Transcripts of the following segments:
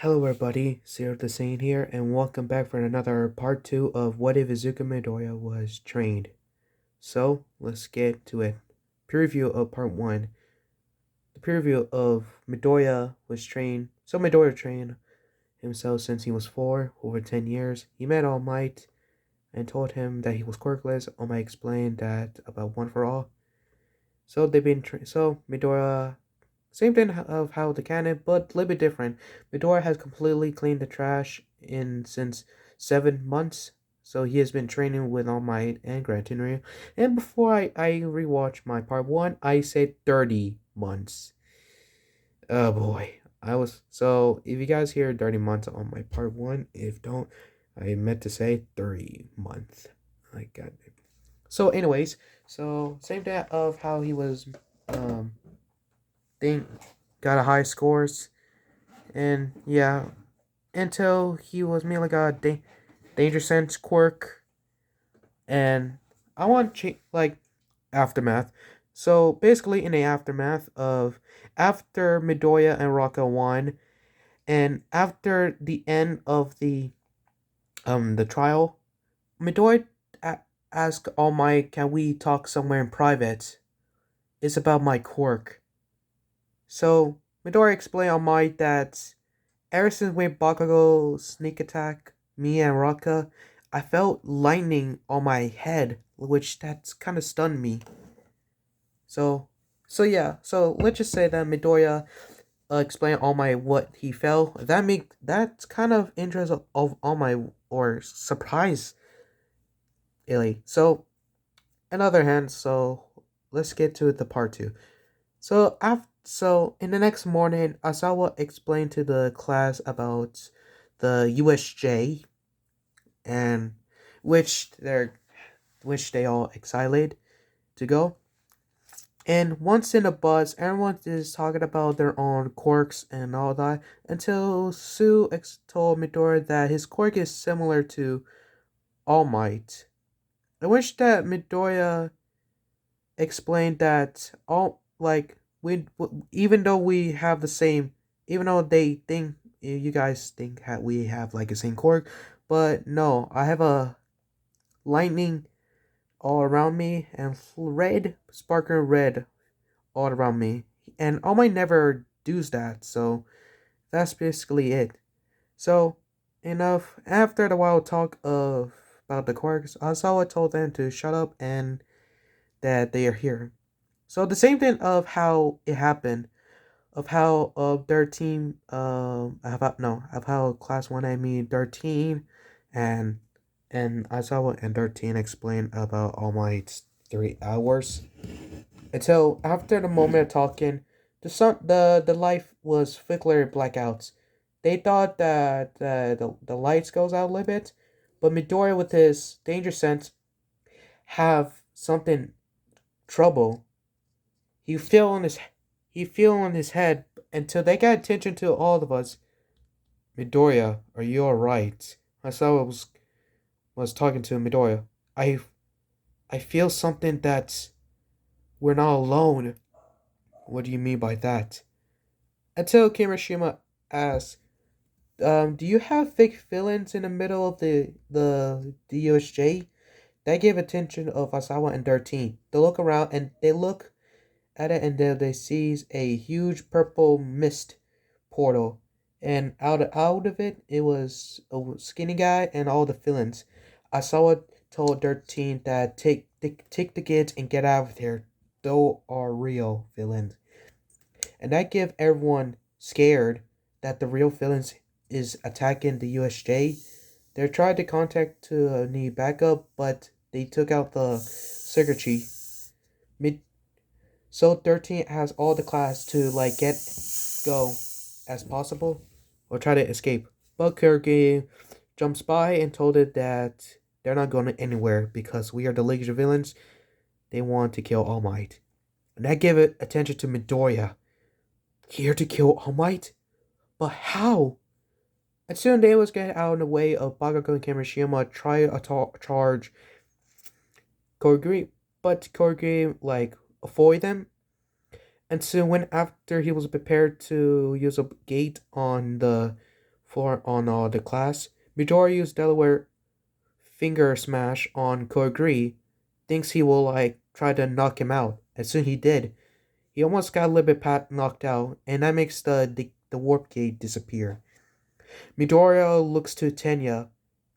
Hello everybody, Zero the Saint here, and welcome back for another part 2 of What If Izuku Midoriya Was Trained. So, let's get to it. Preview of part 1. The preview of Midoriya was trained. So Midoriya trained himself since he was 4, over 10 years. He met All Might and told him that he was quirkless. All Might explained that about One for All. So they've been so Midoriya, same thing of how the canon, but a little bit different. Midoriya has completely cleaned the trash in since 7 months. So he has been training with All Might and Gran Tenryu. And before I rewatch my part 1, I said 30 months. Oh boy. If you guys hear 30 months on my part 1, if don't, I meant to say 30 months. I got it. So anyways, same day of how he was think got a high scores, and yeah, until he was mainly got a danger sense quirk. And I want aftermath. So basically, in the aftermath of after Midoriya and Rocco won, and after the end of the trial, Midoriya asked All Might, "Can we talk somewhere in private? It's about my quirk." So Midoriya explained All Might that ever since when Bakugo sneak attack me and Raka, I felt lightning on my head, which that's kind of stunned me. So, so let's just say that Midoriya explained All Might what he felt. That's kind of interest of All Might or surprise, really. So, on the other hand, so let's get to the part 2. So in the next morning, Asawa explained to the class about the USJ, and which they're which they all excited to go. And once in the bus, everyone is talking about their own quirks and all that until Sue told Midoriya that his quirk is similar to All Might. I wish that Midoriya explained that all like even though we have the same, even though they think you guys think we have like the same quirk, but no, I have a lightning all around me and red, sparkling red all around me, and All Might never does that. So that's basically it. So enough. After the wild talk of about the quirks, Asawa told them to shut up and that they are here. So the same thing of how it happened, of how their team about no of how class 1 their team, and Aizawa and their team explained about All Might's 3 hours until after the moment of talking, the life was flicker blackouts. They thought that the lights goes out a little bit, but Midoriya with his danger sense have something trouble. He feel on his he feel on his head until they got attention to all of us. Midoriya, are you alright? Masawa was talking to Midoriya. I feel something that we're not alone. What do you mean by that? Until Kirishima asked, do you have fake villains in the middle of the USJ? That gave attention of Asawa and their team. They look around and they look at it, and then they sees a huge purple mist portal, and out of it, it was a skinny guy and all the villains. Asawa told their team that take the kids and get out of here. Those are real villains, and that give everyone scared that the real villains is attacking the USJ. They tried to contact to need backup, but they took out the secretary. So 13 has all the class to get go as possible or try to escape. But Kirby jumps by and told it that they're not going anywhere because we are the League of Villains. They want to kill All Might. And that gave it attention to Midoriya. Here to kill All Might? But how? And soon they was getting out of the way of Bakugo and Kimishima try to charge Korgi, but Korgi avoid them. And soon when after he was prepared to use a gate on the for on all the class. Midoriya used Delaware finger smash on Kogri, thinks he will try to knock him out. As soon he did, he almost got a little bit knocked out, and that makes the warp gate disappear. Midoriya looks to Tenya.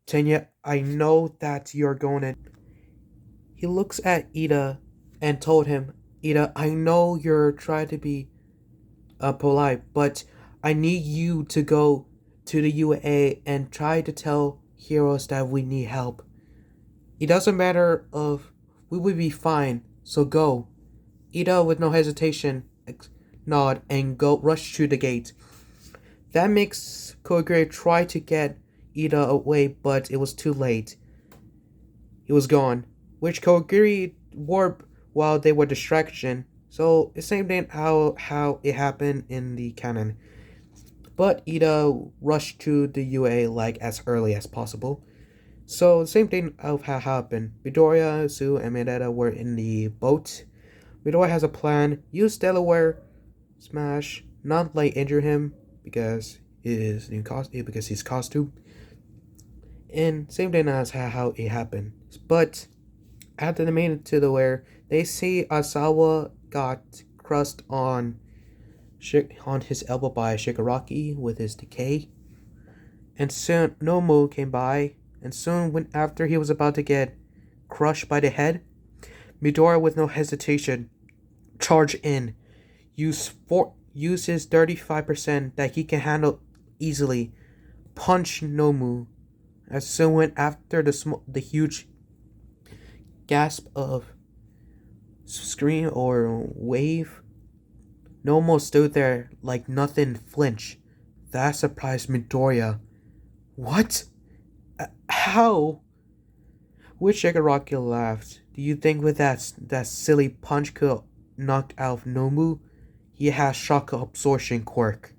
Tenya, I know that you're going to. He looks at Ida and told him, Ida, I know you're trying to be polite, but I need you to go to the UA and try to tell heroes that we need help. It doesn't matter if we would be fine, so go. Ida, with no hesitation, nod and go rush to the gate. That makes Kogure try to get Ida away, but it was too late. He was gone, which Kogure warped while they were distraction. So the same thing how it happened in the canon. But Ida rushed to the UA as early as possible. So the same thing of how happened. Midoriya, Sue, and Mineta were in the boat. Midoriya has a plan. Use Delaware Smash, not injure him because because he's costume. And same thing as how it happened. But after they made it to the where they see Asawa got crushed on his elbow by Shigaraki with his decay. And soon Nomu came by, and soon when after he was about to get crushed by the head, Midoriya with no hesitation charge in, use his 35% that he can handle easily, punch Nomu. As soon when after the huge gasp of scream or wave, Nomu stood there like nothing flinch. That surprised Midoriya. What? How? Which Shigaraki laughed. Do you think with that silly punch could knock out Nomu? He has shock absorption quirk.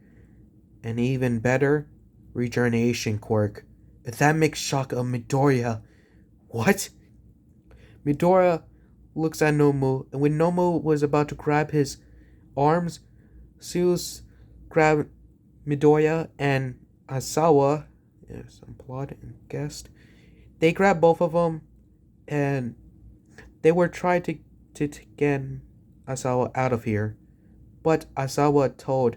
And even better, regeneration quirk. If that makes shock of Midoriya. What? Midoriya looks at Nomu, and when Nomu was about to grab his arms, Zeus grabbed Midoriya and Asawa. Some plot and guest. They grabbed both of them, and they were trying to get Asawa out of here. But Asawa told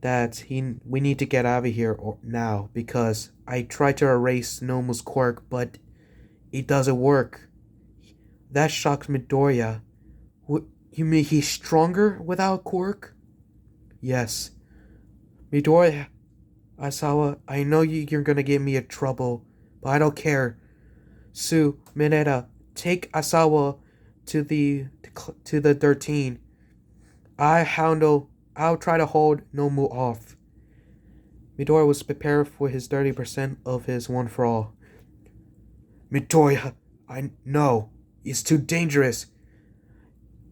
that we need to get out of here now because I tried to erase Nomu's quirk, but it doesn't work. That shocks Midoriya. You mean he's stronger without quirk? Yes. Midoriya, Asawa, I know you're gonna get me in trouble, but I don't care. Sue, Mineta, take Asawa to the 13. I'll try to hold Nomu off. Midoriya was prepared for his 30% of his one for all. Midoriya, I know. It's too dangerous.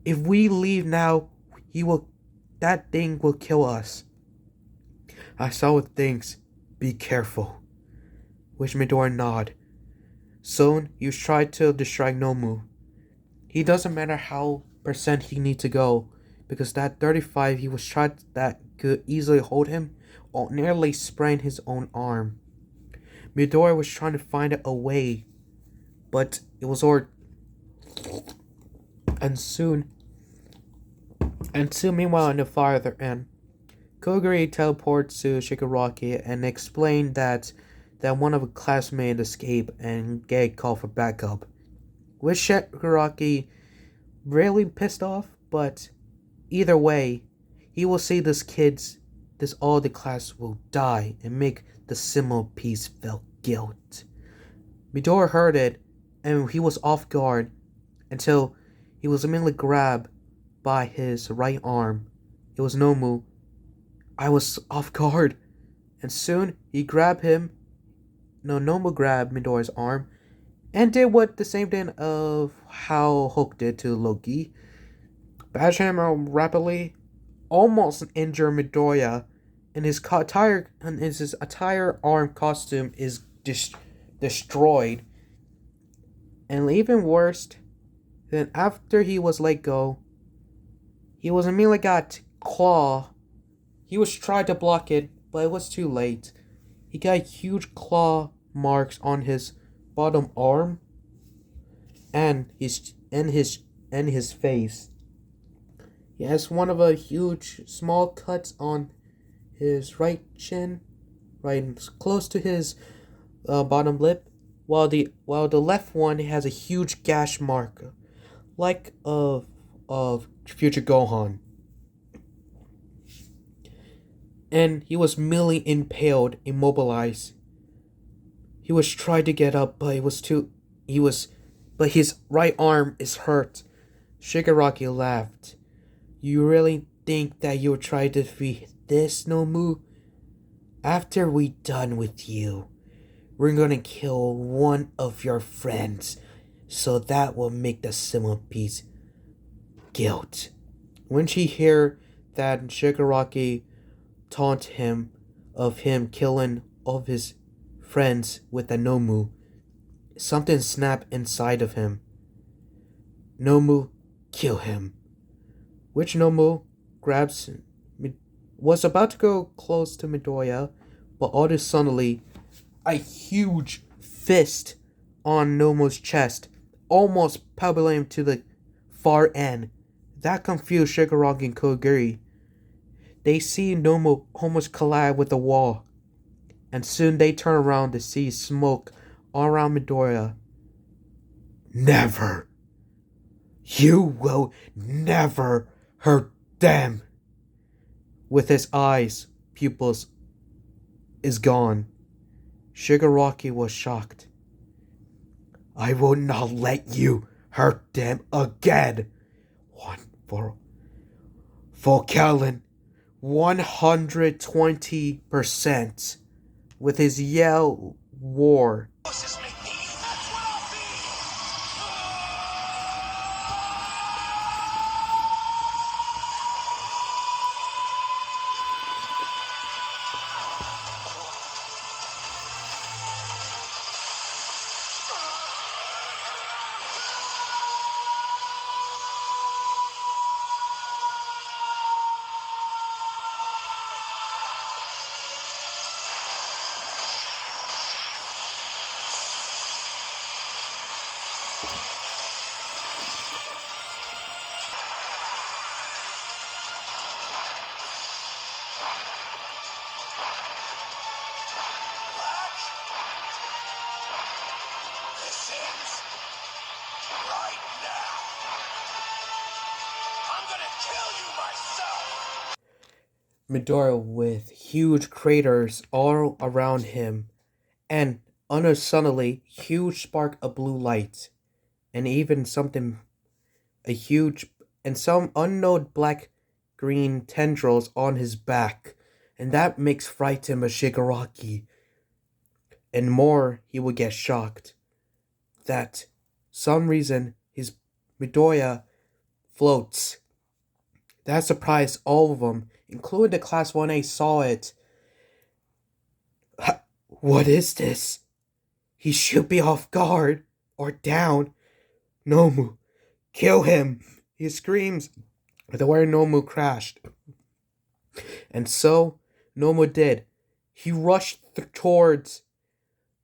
If we leave now, that thing will kill us. Asawa thinks, be careful. Which Midoriya nod. Soon, he tried to distract Nomu. He doesn't matter how percent he need to go, because that 35 he was trying that could easily hold him, or nearly sprained his own arm. Midoriya was trying to find a way, but it was all. And soon, meanwhile, on the farther end, Koguri teleports to Shigaraki and explained that one of his classmates escaped and get called for backup. With Shigaraki really pissed off, but either way, he will see all the class will die and make the symbol peace feel guilt. Midoriya heard it, and he was off guard until he was immediately grabbed by his right arm. It was Nomu. I was off guard, and soon he grabbed him. No, Nomu grabbed Midoriya's arm and did what the same thing of how Hulk did to Loki. Bash him rapidly, almost injure Midoriya, and his entire arm costume is destroyed. And even worse, then after he was let go, he was immediately got claw. He was trying to block it, but it was too late. He got huge claw marks on his bottom arm and his face. He has one of a huge small cuts on his right chin, right close to his bottom lip, while the left one has a huge gash mark, like of future Gohan. And he was merely impaled, immobilized. He was trying to get up, but but his right arm is hurt. Shigaraki laughed. You really think that you'll try to defeat this, Nomu? After we done with you, we're gonna kill one of your friends, so that will make the centerpiece guilt. When she heard that Shigaraki taunt him of him killing all of his friends with a Nomu, something snapped inside of him. Nomu, kill him. Which Nomu grabs was about to go close to Midoriya, but all of suddenly a huge fist on Nomu's chest, almost propelling him to the far end. That confused Shigaraki and Kogiri. They see Nomu almost collide with the wall, and soon they turn around to see smoke all around Midoriya. Never! You will never hurt them! With his eyes, pupils is gone. Shigaraki was shocked. I will not let you hurt them again. One for Kellen, 120%. With his yell war. Midoriya with huge craters all around him, and suddenly huge spark of blue light, and even something a huge and some unknown black green tendrils on his back, and that makes frighten a Shigaraki. And more, he will get shocked that some reason his Midoriya floats. That surprised all of them, including the Class 1A saw it. What is this? He should be off guard or down. Nomu, kill him! He screams. The way Nomu crashed. And so, Nomu did. He rushed towards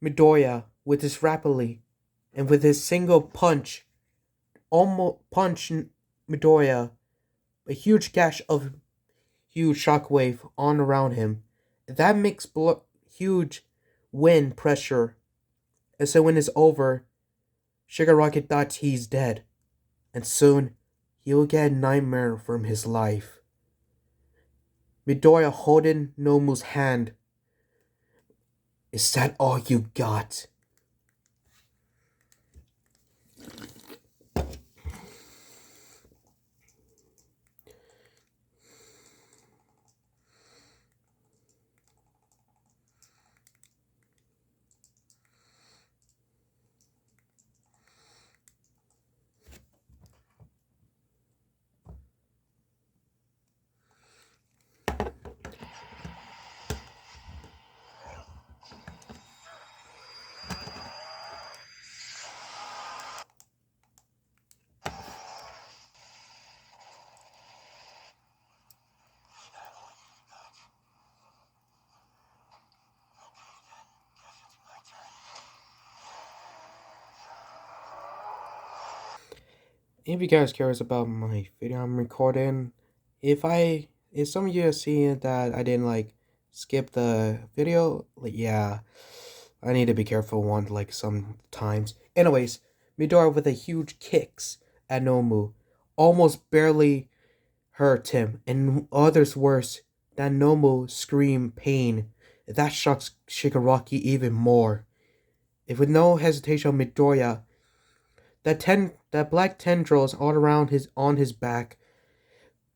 Midoriya with his rapidly, and with his single punch, almost punched Midoriya. A huge gash of huge shockwave on around him. That makes huge wind pressure. And so when it's over, Shigaraki thought he's dead. And soon, he will get a nightmare from his life. Midoriya holding Nomu's hand. Is that all you got? If you guys curious about my video I'm recording, if some of you are seeing that I didn't skip the video, yeah, I need to be careful one sometimes. Anyways, Midoriya with a huge kicks at Nomu, almost barely hurt him, and others worse, that Nomu scream pain. That shocks Shigaraki even more. If with no hesitation, Midoriya that black tendrils all around his back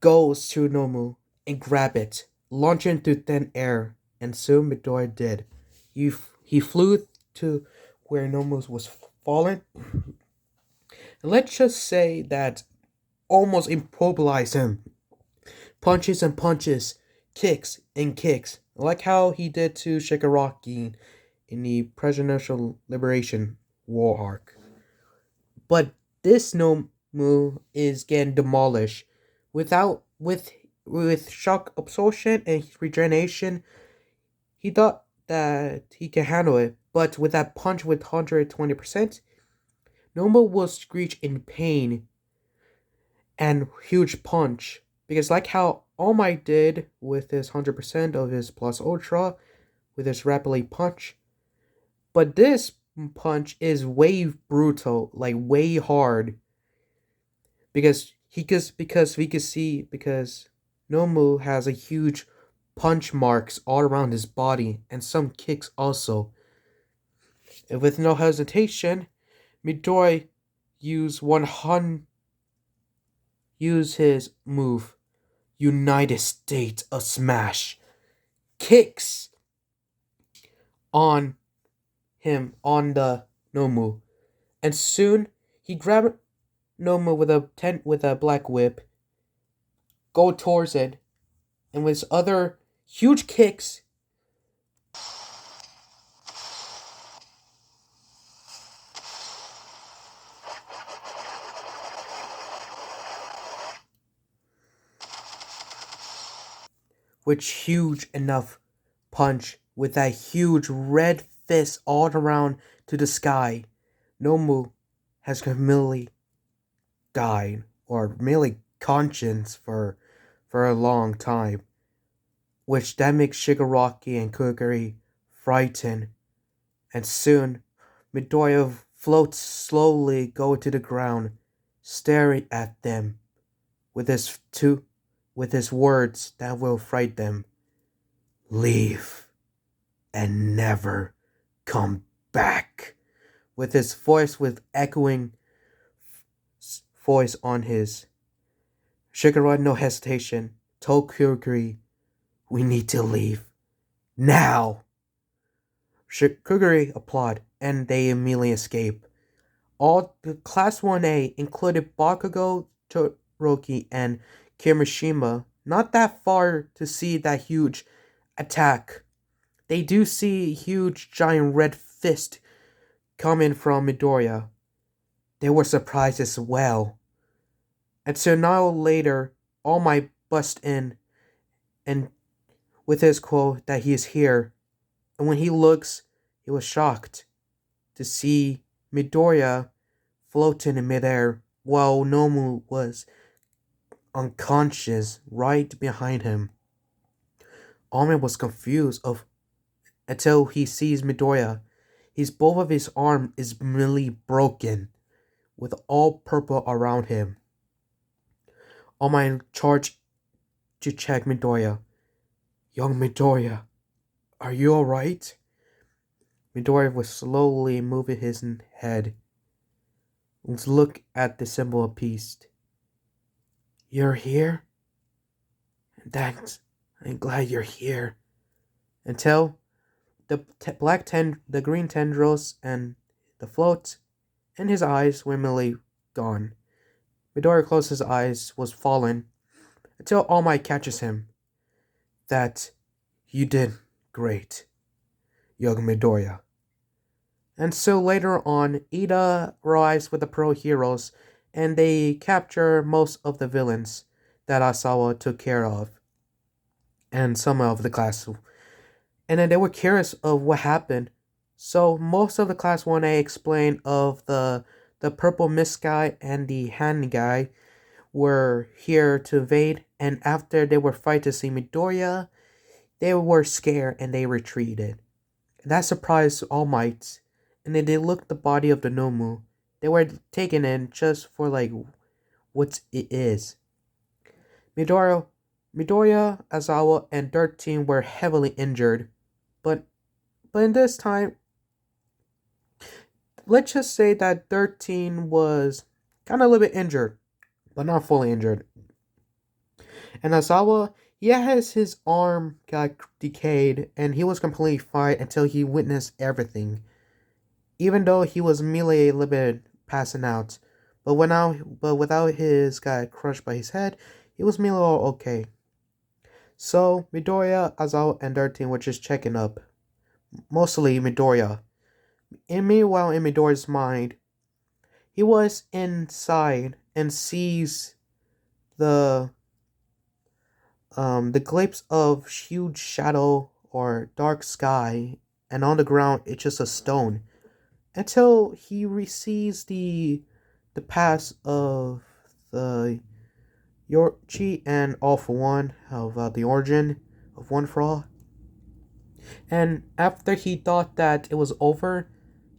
goes to Nomu and grab it, launch it into thin air, and soon Midoriya did. He flew to where Nomu was fallen. Let's just say that almost immobilized him. Punches and punches, kicks and kicks, like how he did to Shigaraki in the Presidential Liberation War arc. But this Nomu is getting demolished with shock absorption and regeneration. He thought that he can handle it, but with that punch with 120%, Nomu will screech in pain and huge punch. Because like how All Might did with his 100% of his plus ultra with his rapidly punch. But this punch is way brutal, like way hard. Because Nomu has a huge punch marks all around his body and some kicks also. And with no hesitation, Midori use his move, United States of Smash, kicks on him on the Nomu, and soon he grabbed Nomu with a black whip, go towards it, and with other huge kicks, which huge enough punch with that huge red fist all around to the sky. Nomu has completely died, or merely conscience for a long time, which that makes Shigaraki and Kukuri frightened, and soon Midoriya floats slowly go to the ground, staring at them with his words that will frighten them. Leave and never come back. With his voice with echoing voice on his. Shigaraki, no hesitation, told Kukuri, we need to leave. Now! Kukuri applauded, and they immediately escape. All the Class 1A included Bakugo, Todoroki, and Kimishima, not that far to see that huge attack. They do see a huge giant red fist coming from Midoriya. They were surprised as well. And so now later, All Might bust in and with his quote that he is here. And when he looks, he was shocked to see Midoriya floating in midair while Nomu was unconscious right behind him. All Might was confused until he sees Midoriya. Both of his arm is merely broken, with all purple around him. All Might charged to check Midoriya. Young Midoriya, are you alright? Midoriya was slowly moving his head. Let's look at the symbol of peace. You're here? Thanks. I'm glad you're here. Until the green tendrils and the float and his eyes were merely gone. Midoriya closed his eyes, was fallen, until All Might catches him. That you did great, young Midoriya. And so later on, Ida arrives with the pro heroes, and they capture most of the villains that Asawa took care of, and some of the class. And then they were curious of what happened. So most of the Class 1A explained of the the purple mist guy and the hand guy were here to invade, and after they were fight to see Midoriya, they were scared and they retreated. And that surprised All Might, and then they looked the body of the Nomu. They were taken in just for like what it is. Midoriya, Azawa, and 13 were heavily injured, but in this time, let's just say that 13 was kind of a little bit injured, but not fully injured. And Azawa, he has his arm got decayed, and he was completely fine until he witnessed everything. Even though he was merely a little bit passing out, but without his got crushed by his head, he was merely all okay. So Midoriya, Azawa, and 13 were just checking up, mostly Midoriya. And meanwhile, in Midoriya's mind, he was inside and sees the glimpse of huge shadow or dark sky, and on the ground it's just a stone. Until he receives the pass of the Yorchi and All For One of the origin of One For All. And after he thought that it was over,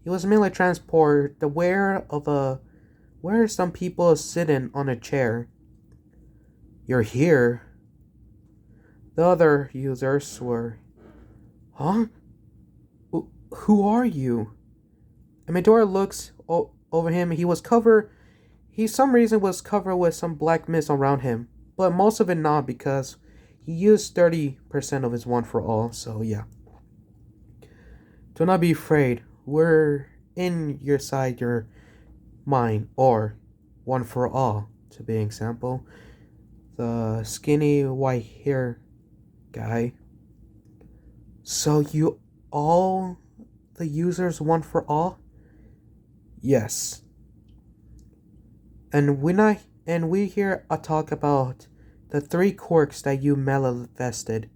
he was merely transported aware some people sitting on a chair. You're here. The other users were, huh? Who are you? And Midoriya looks over him. He was covered. He some reason was covered with some black mist around him, but most of it not because he used 30% of his One For All. So yeah. Do not be afraid. We're in your side, your mind, or One For All, to be example. The skinny white hair guy. So you all the users One For All? Yes. And we hear a talk about the 3 quirks that you manifested.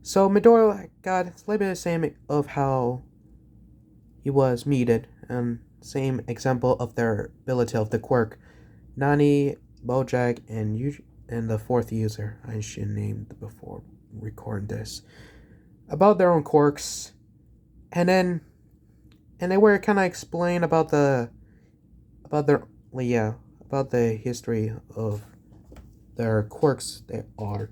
So Midoriya got a little bit the same of how he was meted, and same example of their ability of the quirk. Nani, Bojack, and the 4th user I should name before recording this. About their own quirks. And they were kind of explain about the history of their quirks they are.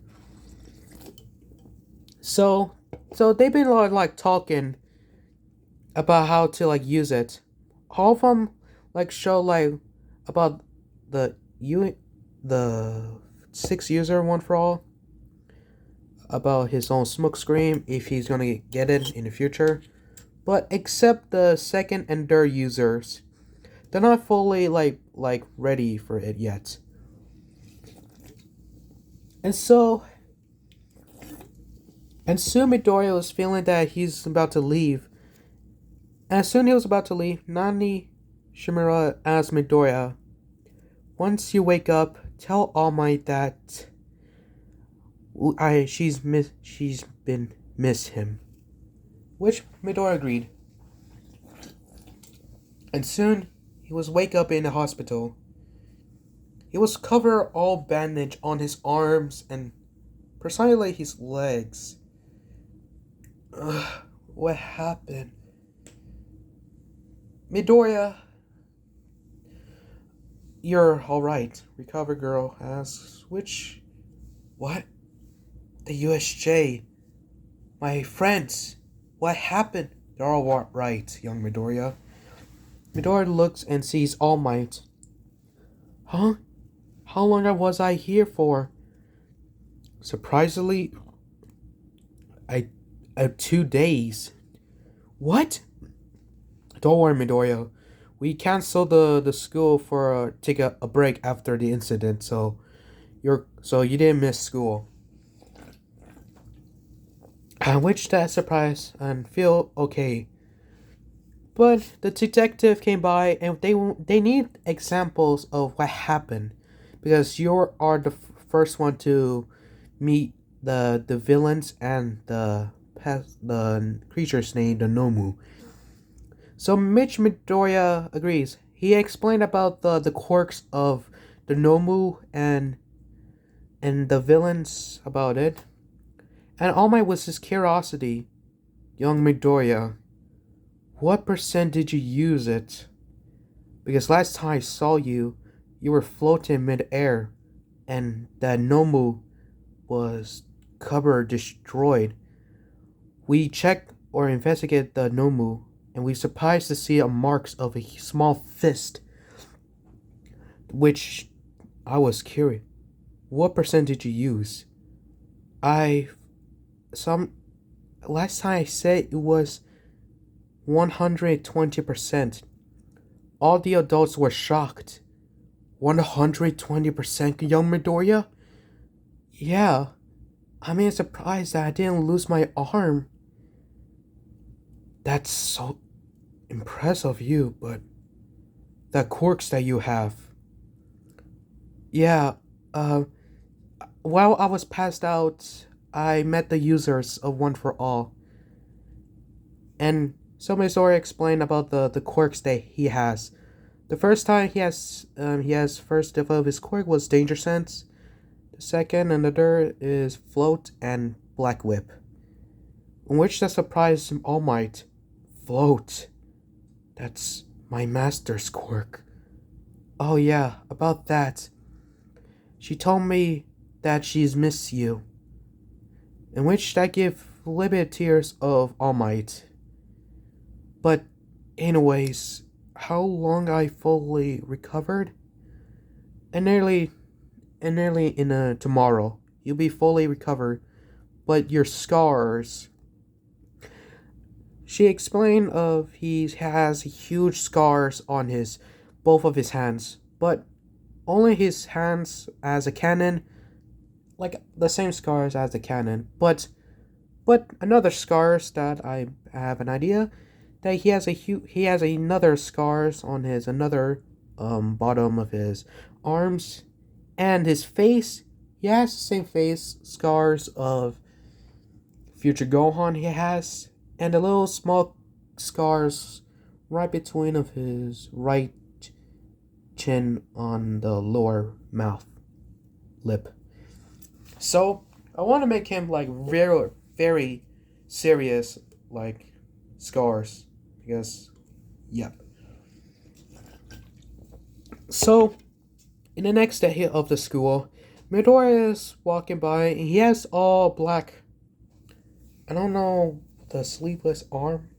So they've been like talking about how to like use it. All of them like show like about the 6th user One For All, about his own smoke screen if he's gonna get it in the future. But except the 2nd and 3rd users, they're not fully like ready for it yet. And soon Midoriya was feeling that he's about to leave. And as soon as he was about to leave, Nani Shimura asked Midoriya, once you wake up, tell All Might that she's been miss him. Which Midoriya agreed. And soon he was wake up in the hospital. He was covered all bandage on his arms and precisely his legs. What happened? Midoriya, you're alright. Recover girl asks, which? What? The USJ. My friends. What happened? They're all right, young Midoriya. Midoriya looks and sees All Might. Huh? How long was I here for? Surprisingly, I 2 days. What? Don't worry, Midoriya. We canceled the school for take a break after the incident, so you didn't miss school. Which that surprise and feel okay. But the detective came by and they need examples of what happened, because you are the first one to meet the villains and the creatures named the Nomu. So Mitch Midoriya agrees. He explained about the quirks of the Nomu and the villains about it. And All Might was his curiosity. Young Midoriya, what percent did you use it? Because last time I saw you, you were floating mid-air, and that Nomu was covered, destroyed. We checked or investigated the Nomu, and we surprised to see a marks of a small fist, which I was curious. What percent did you use? I some last time I said it was 120%. All the adults were shocked. 120% young Midoriya? Yeah. I mean, surprised that I didn't lose my arm. That's so impressive of you, but the quirks that you have. Yeah, uh, while I was passed out, I met the users of One for All. And so Midoriya explained about the quirks that he has. The first time he has first developed his quirk was Danger Sense. The second and the third is Float and Black Whip. In which that surprised All Might. Float. That's my master's quirk. Oh yeah, about that. She told me that she's missed you. In which that gave limited tears of All Might. But anyways, how long I fully recovered? And nearly in tomorrow. You'll be fully recovered. But your scars. She explained of he has huge scars on his both of his hands, but only his hands as a cannon, like the same scars as the cannon. But another scars that I have an idea that he has another scars on his another bottom of his arms and his face. He has the same face scars of future Gohan he has, and the little small scars right between of his right chin on the lower mouth lip. So I want to make him like very serious like scars because yep. So in the next day of the school, Midoriya is walking by and he has all black. I don't know the sleeveless arm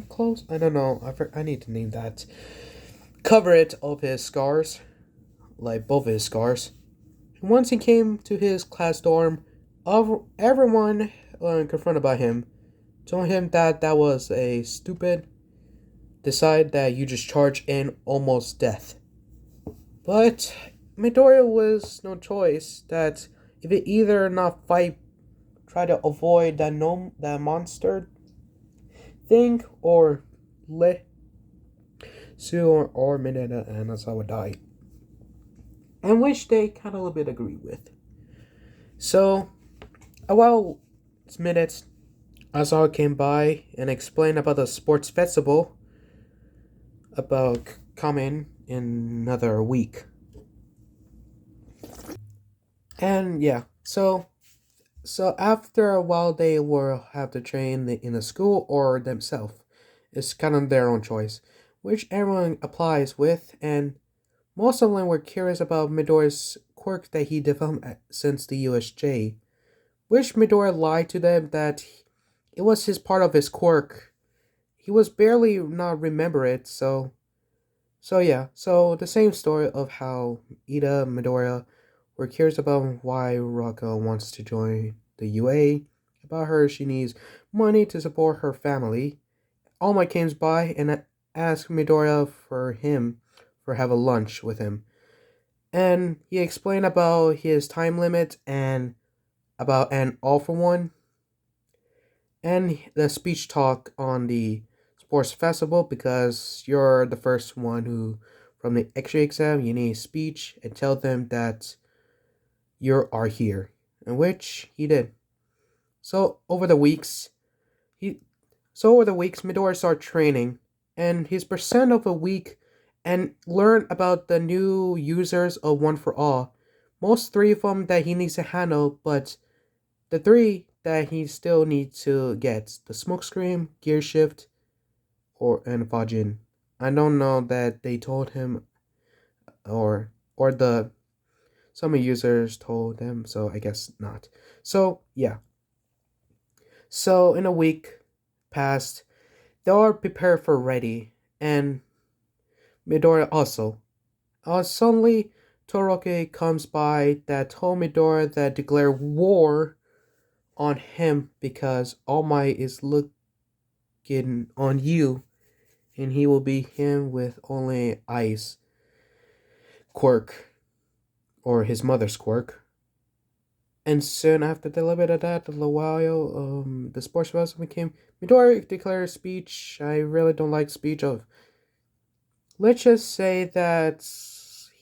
clothes. I don't know. I need to name that. Cover it of his scars, like both his scars. And once he came to his class dorm, everyone confronted by him told him that that was a stupid. Decide that you just charge in almost death. But Midoriya was no choice. That if it either not fight, try to avoid that monster thing, or let Sue or Mineta and Asawa die. And which they kind of a little bit agree with. So, a while minutes, Asawa came by and explained about the sports festival about coming in another week. And yeah, so after a while they will have to train in the school or themselves. It's kind of their own choice, which everyone applies with, and most of them were curious about Midoriya's quirk that he developed since the USJ, which Midoriya lied to them that it was his part of his quirk. He was barely not remember it, so yeah, so the same story of how Ida Midoriya were curious about why Raka wants to join the UA. About her, she needs money to support her family. All Might comes by and asks Midoriya for have a lunch with him. And he explained about his time limit and about an all for one. And the speech talk on the sports festival because you're the first one who from the X-ray exam you need a speech and tell them that you are here. In which he did. So over the weeks, he So over the weeks, Midoriya started training, and his percent of a week, and learn about the new users of One for All. Most three of them that he needs to handle, but the three that he still needs to get: the Smokescreen, Gear Shift, and Fajin. I don't know that they told him, or the some users told them, so I guess not. So yeah. So in a week past, they are prepared for ready, and Midoriya also. Suddenly, Toroke comes by that told Midoriya that declare war on him because All Might is looking on you, and he will be him with only ice quirk, or his mother's quirk. And soon after the little bit of that, a little while, the sports festival became Midori declared a speech. I really don't like speech of. Let's just say that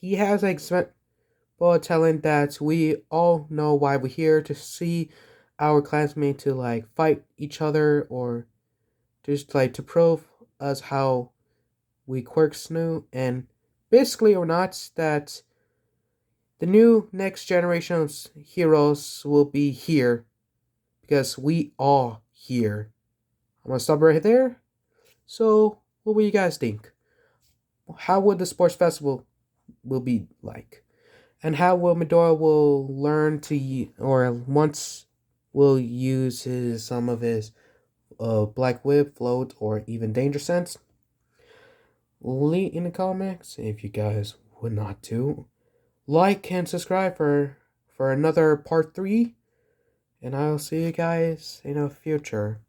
he has an example telling that we all know why we're here to see our classmates to like fight each other, or just like to prove us how we quirks new, and basically or not that the new next generation of heroes will be here because we are here. I'm gonna stop right there. So, what will you guys think? How would the sports festival will be like? And how will Midoriya will learn to or once will use his some of his Black Whip, Float, or even Danger Sense? Leave in the comments if you guys would not do. Like and subscribe for another part 3, and I'll see you guys in the future.